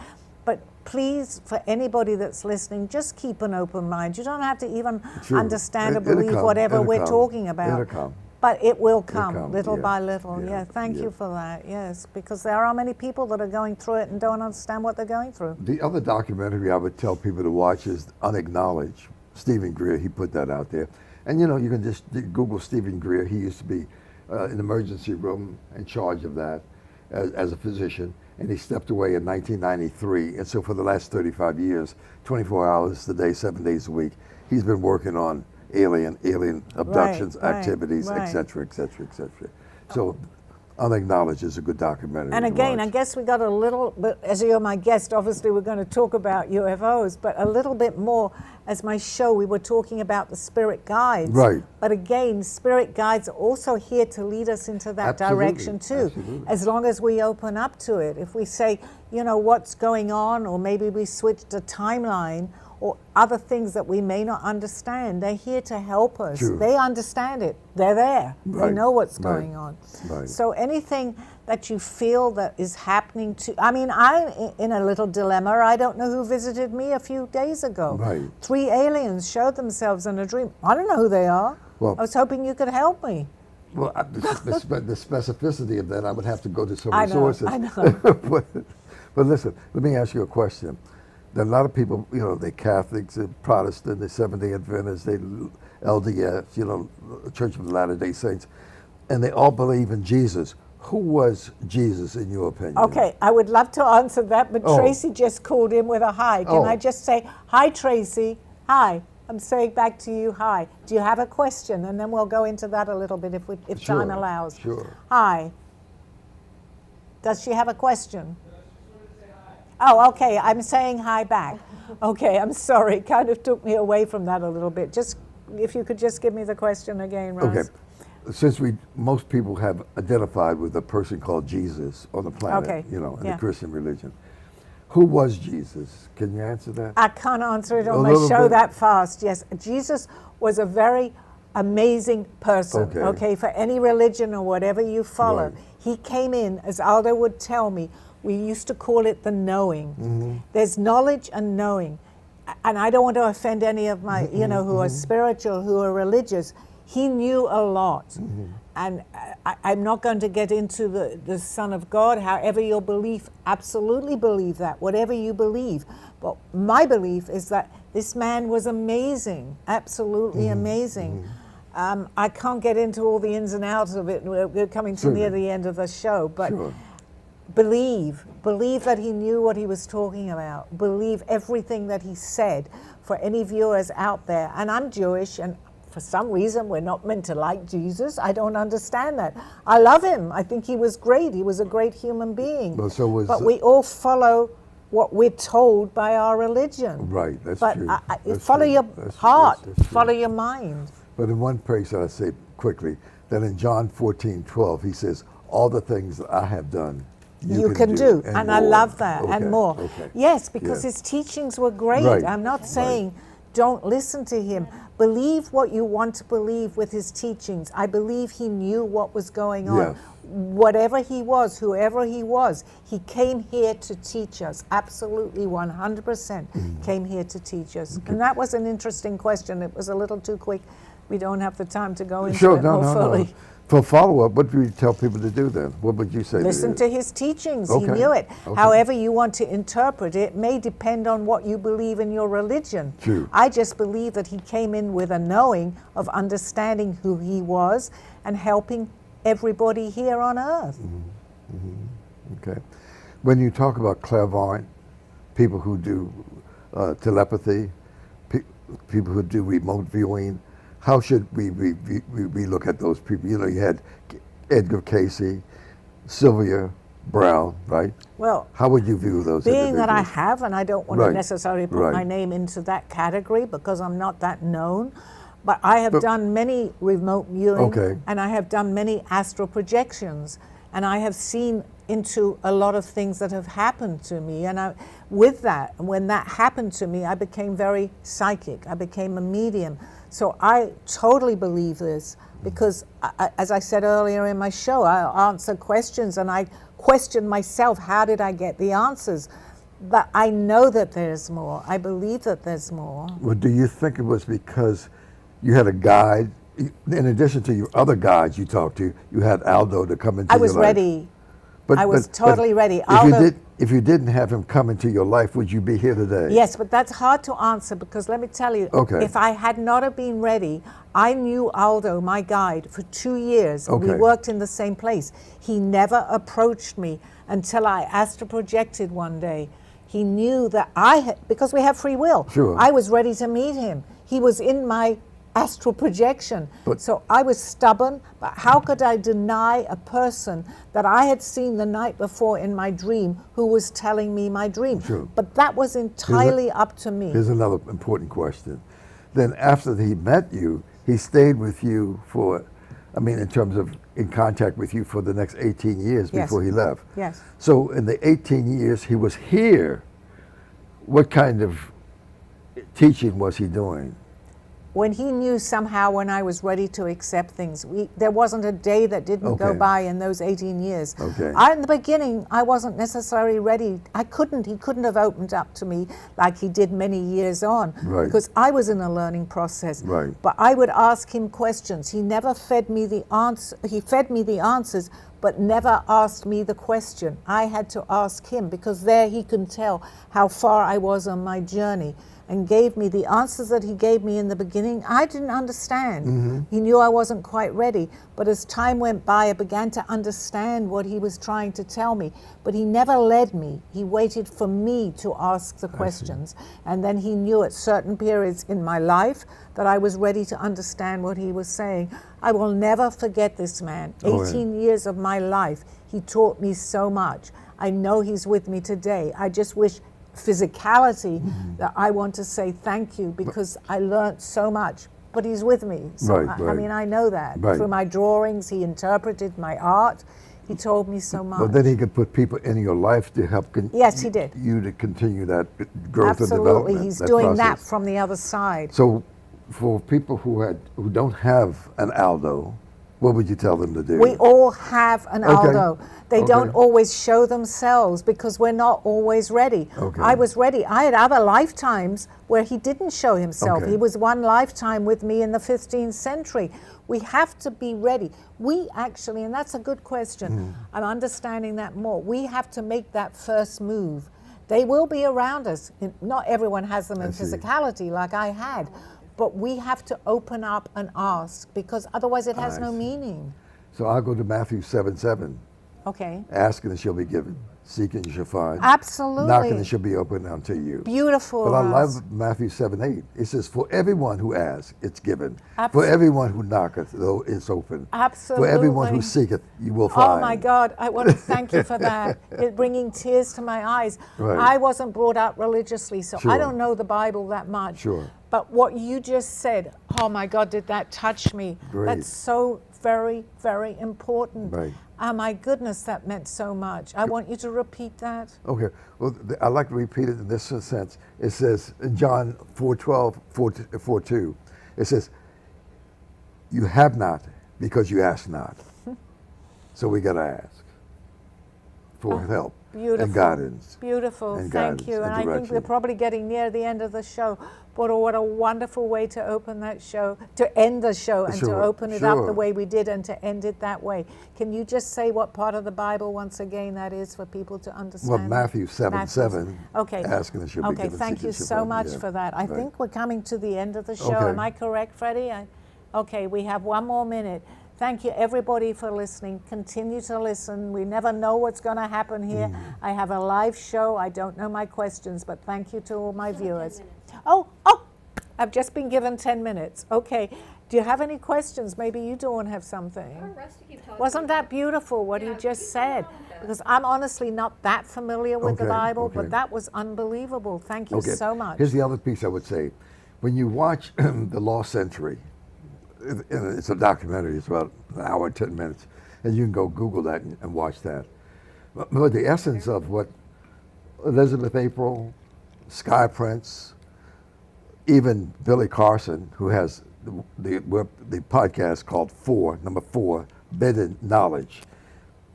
But please, for anybody that's listening, just keep an open mind. You don't have to even True. understand or It'll believe come. whatever It'll we're come. talking about. It'll come. But it will come, little yeah. by little. Yeah. Yeah, thank Yeah. you for that. Yes, because there are many people that are going through it and don't understand what they're going through. The other documentary I would tell people to watch is Unacknowledged. Stephen Greer, he put that out there. And you know, you can just Google Stephen Greer. He used to be in the emergency room in charge of that as a physician. And he stepped away in 1993. And so for the last 35 years, 24 hours a day, 7 days a week, he's been working on alien abductions, Right, activities, right. et cetera, et cetera, et cetera. So Unacknowledged is a good documentary. And to again, I watch. guess we got a little bit, as you're my guest, obviously we're going to talk about UFOs, but a little bit more, as my show, we were talking about the spirit guides. Right. But again, spirit guides are also here to lead us into that Absolutely, direction too, absolutely. as long as we open up to it. If we say, you know, what's going on, or maybe we switched a timeline, or other things that we may not understand, they're here to help us. True. They understand it. They're there. They Right, know what's right, going on. right. So anything that you feel that is happening to, I mean, I'm in a little dilemma. I don't know who visited me a few days ago. Right. 3 aliens showed themselves in a dream. I don't know who they are. Well- I was hoping you could help me. Well, the specificity of that, I would have to go to some I know, resources. I know. but listen, let me ask you a question. There are a lot of people, you know, they're Catholics, they're Protestant, they're Seventh-day Adventists, they LDS, you know, Church of the Latter-day Saints, and they all believe in Jesus. Who was Jesus, in your opinion? Okay, I would love to answer that, but Oh. Tracy just called in with a hi. Can Oh. I just say, hi, Tracy? Hi. I'm saying back to you, hi. Do you have a question? And then we'll go into that a little bit if time Sure, allows. sure. Hi. Does she have a question? Oh, okay. I'm saying hi back. Okay, I'm sorry. Kind of took me away from that a little bit. Just if you could just give me the question again, Ross. Okay. Since most people have identified with a person called Jesus on the planet, Okay, you know, in yeah. the Christian religion, who was Jesus? Can you answer that? I can't answer it A on my little show bit. that fast. Yes, Jesus was a very amazing person. Okay. Okay, for any religion or whatever you follow, Right. he came in, as Aldo would tell me. We used to call it the knowing. Mm-hmm. There's knowledge and knowing, and I don't want to offend any of my, Mm-hmm. you know, who are spiritual, who are religious. He knew a lot, Mm-hmm. and I'm not going to get into the Son of God. However, your belief, absolutely believe that, whatever you believe. But my belief is that this man was amazing, absolutely Mm-hmm. amazing. I can't get into all the ins and outs of it. We're coming to near Certainly. the end of the show, but Sure. believe that he knew what he was talking about. Believe everything that he said. For any viewers out there, and I'm Jewish, and for some reason we're not meant to like Jesus. I don't understand that. I love him. I think he was great. He was a great human being. Well, so was but we all follow what we're told by our religion. Right, that's but true. But That's follow true. your That's- heart, that's true. follow your mind. But in one place, I say quickly, that in John 14:12, he says, all the things that I have done, You can do. And I more." love that, Okay, and more. okay. Yes, because Yeah. his teachings were great. Right, I'm not right. saying don't listen to him. Believe what you want to believe with his teachings. I believe he knew what was going on. Yes. Whatever he was, whoever he was, he came here to teach us. Absolutely 100% came here to teach us. And that was an interesting question. It was a little too quick. We don't have the time to go into Sure, it no, more no, fully. no. For follow-up, what do you tell people to do then? What would you say? Listen to his teachings. He Okay, knew it. okay. However you want to interpret it may depend on what you believe in your religion. True. I just believe that he came in with a knowing of understanding who he was and helping everybody here on earth. Okay. When you talk about clairvoyant, people who do telepathy, people who do remote viewing, how should we look at those people? You know, you had Edgar Casey, Sylvia Brown, right? Well, How would you view those being that I individuals? have, and I don't want Right, to necessarily put right. my name into that category because I'm not that known, but I have But- done many remote viewing, Okay. and I have done many astral projections, and I have seen into a lot of things that have happened to me. And with that, when that happened to me, I became very psychic. I became a medium. So I totally believe this because, as I said earlier in my show, I answer questions and I question myself, how did I get the answers? But I know that there's more. I believe that there's more. Well, do you think it was because you had a guide, in addition to your other guides you talked to, you had Aldo to come into I your life? was ready. I was totally ready. If you didn't have him come into your life, would you be here today? Yes, but that's hard to answer because let me tell you, Okay. if I had not have been ready, I knew Aldo, my guide, for 2 years. We Okay. worked in the same place. He never approached me until I astral projected one day. He knew that because we have free will. Sure. I was ready to meet him. He was in my astral projection. But- So I was stubborn, but how could I deny a person that I had seen the night before in my dream who was telling me my dream? Sure. But that was entirely up to me. Here's another important question. Then after he met you, he stayed with you in terms of in contact with you for the next 18 years Yes. before he left. Yes. So in the 18 years he was here, what kind of teaching was he doing? When he knew somehow when I was ready to accept things, there wasn't a day that didn't go Okay. by in those 18 years. Okay. In the beginning, I wasn't necessarily ready. He couldn't have opened up to me like he did many years on. Right. Because I was in a learning process. Right. But I would ask him questions. He never fed me the answer. He fed me the answers, but never asked me the question. I had to ask him because there he can tell how far I was on my journey, and gave me the answers that he gave me in the beginning. I didn't understand. He knew I wasn't quite ready, but as time went by, I began to understand what he was trying to tell me. But he never led me. He waited for me to ask the questions. And then he knew at certain periods in my life that I was ready to understand what he was saying. I will never forget this man. Oh, yeah. 18 years of my life, he taught me so much. I know he's with me today. I just wish physicality that I want to say thank you because I learned so much, but he's with me. So Right, I right. mean, I know that. Right. Through my drawings, he interpreted my art. He told me so much. But then he could put people in your life to help Yes, he did. you to continue that growth and Absolutely, development. he's that doing that process. from the other side. So for people who don't have an Aldo, what would you tell them to do? We all have an Okay. Aldo. They Okay. don't always show themselves because we're not always ready. Okay. I was ready. I had other lifetimes where he didn't show himself. Okay. He was one lifetime with me in the 15th century. We have to be ready. We actually, and that's a good question, I'm understanding that more. We have to make that first move. They will be around us. Not everyone has them in see. physicality like I had, but we have to open up and ask because otherwise it has I no see. meaning. So I'll go to Matthew 7:7. Okay. Ask and it shall be given. Seek and you shall find. Absolutely. Knock and it shall be opened unto you. Beautiful. But I Russ. love Matthew 7:8. It says, for everyone who asks, it's given. For Absolutely. everyone who knocketh, though it's open. Absolutely. For everyone who seeketh, you will find. Oh my God, I want to thank you for that. It bringing tears to my eyes. Right. I wasn't brought up religiously, so Sure. I don't know the Bible that much. Sure. But what you just said, oh my God, did that touch me? Great. That's so very, very important. Right. Oh my goodness, that meant so much. I want you to repeat that. Okay. Well, I like to repeat it in this sense. It says in John 4:12, 4:2, it says, you have not because you ask not. So we got to ask for help Beautiful. and guidance. Beautiful. And Thank guidance you. and And I think direction. we're probably getting near the end of the show. But what a wonderful way to open that show, to end the show, and to Sure, open it up sure. the way we did and to end it that way. Can you just say what part of the Bible, once again, that is for people to understand? Well, Matthew 7:7. Okay. Ask and it shall be Okay, given. thank Seek you and it shall so find. much Yeah. for that. I Right. think we're coming to the end of the show. Okay. Am I correct, Freddie? Okay, we have one more minute. Thank you, everybody, for listening. Continue to listen. We never know what's going to happen here. I have a live show. I don't know my questions, but thank you to all my viewers. Oh, I've just been given 10 minutes. Okay. Do you have any questions? Maybe you don't have something. Wasn't that beautiful what you just said? Because I'm honestly not that familiar with the Okay, Bible, but okay. that was unbelievable. Thank you Okay. so much. Here's the other piece I would say. When you watch The Lost Century, it's a documentary, it's about an hour, 10 minutes, and you can go Google that and watch that. But the essence of what Elizabeth April, Sky Prince, even Billy Carson, who has the podcast called Number 4, Bidden Knowledge,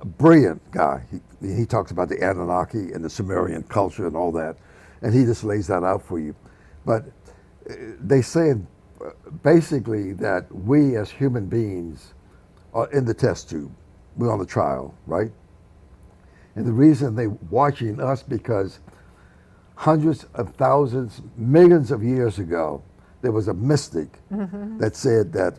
a brilliant guy. He talks about the Anunnaki and the Sumerian culture and all that, and he just lays that out for you. But they say basically that we as human beings are in the test tube. We're on the trial, right? And the reason they're watching us because hundreds of thousands, millions of years ago, there was a mystic that said that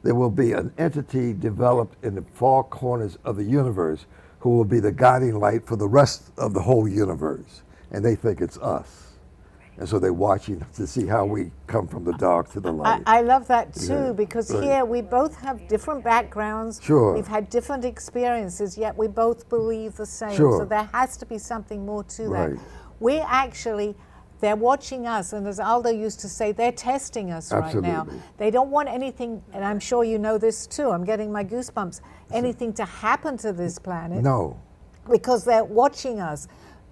there will be an entity developed in the far corners of the universe who will be the guiding light for the rest of the whole universe. And they think it's us. And so they're watching to see how we come from the dark to the light. I love that too, Yeah, because right. here we both have different backgrounds. Sure. We've had different experiences, yet we both believe the same. Sure. So there has to be something more to Right. that. We actually, they're watching us, and as Aldo used to say, they're testing us right now. Absolutely. They don't want anything, and I'm sure you know this too, I'm getting my goosebumps, anything to happen to this planet. No. Because they're watching us.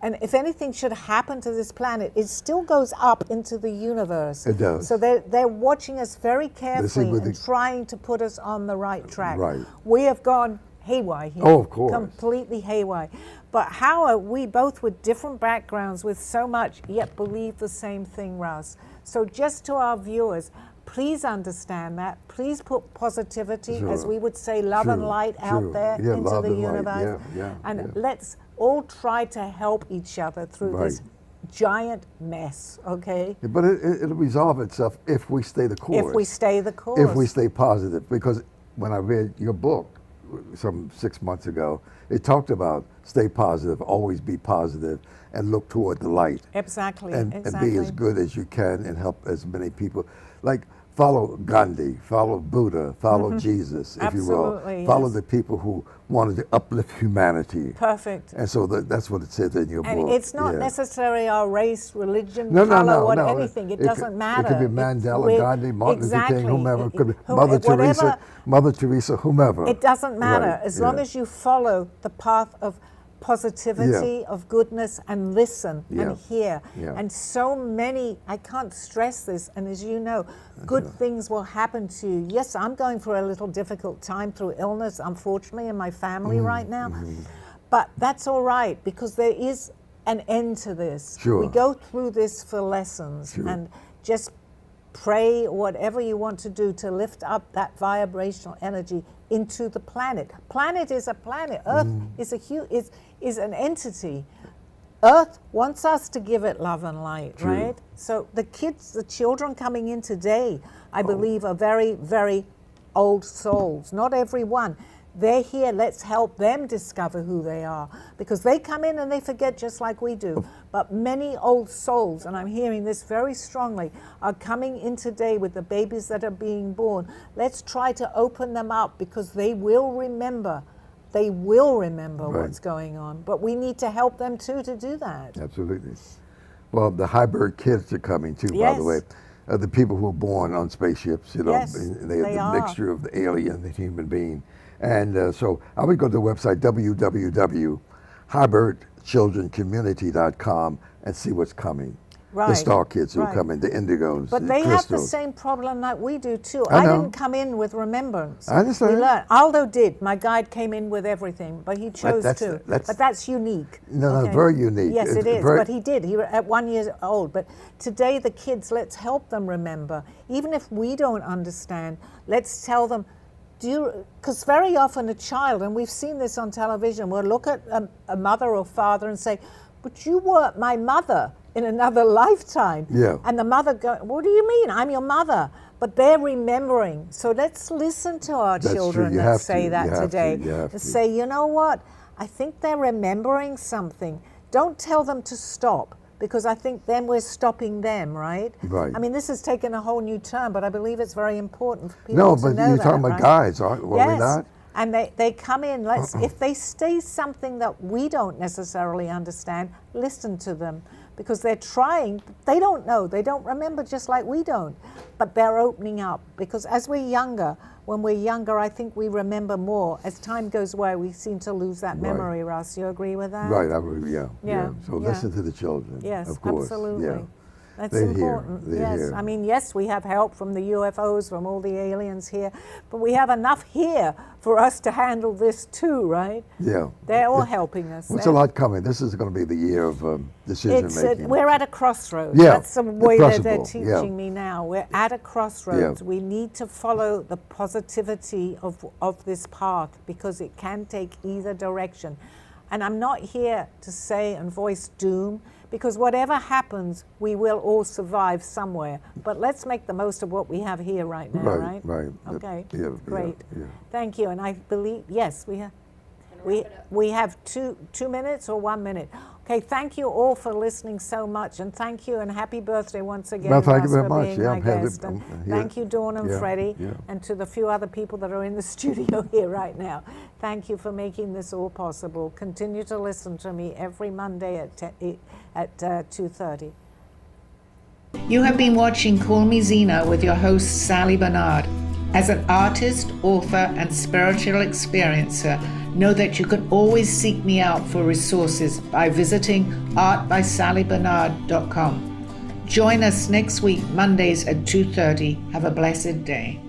And if anything should happen to this planet, it still goes up into the universe. It does. So they're watching us very carefully with and the- trying to put us on the right track. Right. We have gone haywire here. Oh, of course. Completely haywire. But how are we both with different backgrounds with so much, yet believe the same thing, Russ? So just to our viewers, please understand that. Please put positivity, as Sure. we would say, love and Sure, light out sure. there Yeah, into love the and light. universe. Yeah, and yeah. let's all try to help each other through this Right. giant mess, okay? But it'll resolve itself if we stay the course. If we stay the course. If we stay positive. Because when I read your book some 6 months ago, it talked about stay positive, always be positive, and look toward the light. Exactly, And exactly. be as good as you can and help as many people. Like follow Gandhi, follow Buddha, follow Jesus, if you will. Absolutely, Follow yes. the people who wanted to uplift humanity. Perfect. And so that's what it says in your And book. it's not yeah. necessarily our race, religion, No, no, color, no, or no. anything. It could- doesn't matter. It could be It's- Mandela, we're- Gandhi, Martin Luther King, whomever. It could be Who- Mother whatever- Teresa, whomever. It doesn't matter Right, as long yeah. as you follow the path of positivity, of goodness, and listen Yeah, and hear. yeah. And so many, I can't stress this, and as you know, good things will happen to you. Yes, I'm going through a little difficult time through illness, unfortunately, in my family Mm-hmm, right now. But that's all right because there is an end to this. Sure. We go through this for lessons Sure. and just pray or whatever you want to do to lift up that vibrational energy into the planet. Planet is a planet. Earth is an entity. Earth wants us to give it love and light, True. right? So the children coming in today, Oh. I believe, are very, very old souls. Not everyone. They're here. Let's help them discover who they are, because they come in and they forget just like we do. But many old souls, and I'm hearing this very strongly, are coming in today with the babies that are being born. Let's try to open them up, because they will remember. They will remember what's going on. But we need to help them too to do that. Absolutely. Well, the hybrid kids are coming too, by the way. The people who are born on spaceships, you know, they have the mixture of the alien and the human being. And so I would go to the website www.hybridchildrencommunity.com and see what's coming. The star kids who are coming, the indigos, but they have the same problem that we do too. I didn't come in with remembrance. I understand. We learned. Aldo did. My guide came in with everything, but he chose to. But that's unique. No, very unique. Yes, it is. But he did. He at 1 year old. But today the kids, let's help them remember. Even if we don't understand, let's tell them. Because very often a child, and we've seen this on television, will look at a mother or father and say, "But you were my mother in another lifetime." Yeah. And the mother goes, "What do you mean? I'm your mother." But they're remembering. So let's listen to our children that say that today. And say, you know what? I think they're remembering something. Don't tell them to stop, because I think then we're stopping them, right? Right. I mean, this has taken a whole new turn, but I believe it's very important for people to No, know but you're talking about guides, aren't we not? And they come in, if they say something that we don't necessarily understand, listen to them, because they're trying, they don't know, they don't remember just like we don't, but they're opening up, because as we're younger, when we're younger, I think we remember more. As time goes by, we seem to lose that memory, Russ. You agree with that? Right, I agree, yeah. So listen to the children, yes, of course. Absolutely. Yeah. That's They're important. Here. They're here. I mean, yes, we have help from the UFOs, from all the aliens here, but we have enough here for us to handle this too, right? Yeah. They're all helping us. There's a lot coming. This is going to be the year of decision making. We're at a crossroads. Yeah. That's the way that they're teaching me now. We're at a crossroads. We need to follow the positivity of this path, because it can take either direction. And I'm not here to say and voice doom, because whatever happens, we will all survive somewhere. But let's make the most of what we have here right now, right? Right. Okay. Yeah, Great. Yeah. Thank you. And I believe, yes, we have 2 minutes or 1 minute. Okay, thank you all for listening so much, and thank you and happy birthday once again. Well, thank you Russ, very for much. being Yeah, my guest. And thank you, Dawn and Freddie, yeah. and to the few other people that are in the studio here right now. Thank you for making this all possible. Continue to listen to me every Monday at 2:30. You have been watching Call Me Zena with your host, Sally Barnard. As an artist, author, and spiritual experiencer, know that you can always seek me out for resources by visiting artbysallybarnard.com. Join us next week, Mondays at 2:30. Have a blessed day.